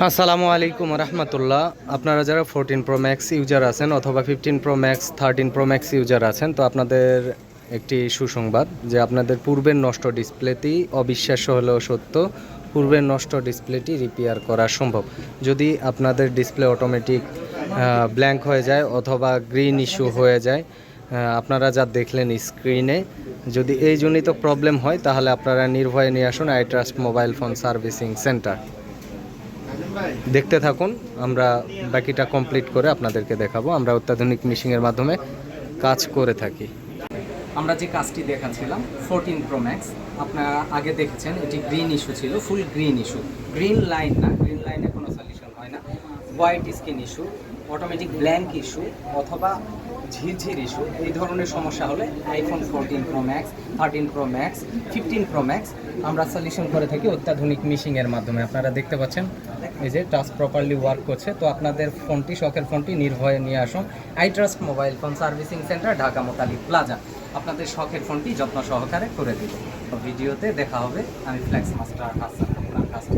আসসালামু আলাইকুম রহমতুল্লাহ। আপনারা যারা 14 প্রো ম্যাক্স ইউজার আছেন অথবা 15 pro max 13 pro max user আছেন, তো আপনাদের একটি সুসংবাদ যে আপনাদের পূর্বের নষ্ট ডিসপ্লেটি অবিশ্বাস্য হলেও সত্য, পূর্বের নষ্ট ডিসপ্লেটি রিপেয়ার করা সম্ভব। যদি আপনাদের ডিসপ্লে অটোমেটিক ব্ল্যাঙ্ক হয়ে যায় অথবা গ্রিন ইস্যু হয়ে যায়, আপনারা যা দেখলেন স্ক্রিনে, যদি এই জনিত প্রবলেম হয় তাহলে আপনারা নির্ভয়ে নিয়ে আসুন I trust mobile phone servicing centre. দেখতে থাকুন, আমরা বাকিটা কমপ্লিট করে আপনাদেরকে দেখাবো। আমরা অত্যাধুনিক মিশিংয়ের মাধ্যমে কাজ করে থাকি। আমরা যে কাজটি দেখাচ্ছিলাম 14 প্রো ম্যাক্স, আপনারা আগে দেখেছেন এটি গ্রিন ইস্যু ছিল, ফুল গ্রিন ইস্যু, গ্রিন লাইন না, গ্রিন লাইনে কোনো সলিউশন হয় না। White screen issue, automatic blank issue অথবা ঝিরঝির ইস্যু, এই ধরনের সমস্যা হলে iPhone 14 pro max, 13 pro max, 15 pro max আমরা সলিউশন করে থাকি অত্যাধুনিক মিশিংয়ের মাধ্যমে। আপনারা দেখতে পাচ্ছেন এই যে টাচ প্রপারলি ওয়ার্ক করছে। তো আপনাদের ফোনটি, শখের ফোনটি নির্ভয়ে নিয়ে আসুন I trust mobile phone servicing centre, Dhaka Motalib plaza. আপনাদের শখের ফোনটি যত্ন সহকারে করে দেব। ভিডিওতে দেখা হবে। আমি ফ্লেক্স মাস্টার হাসান, আপনার কাছে।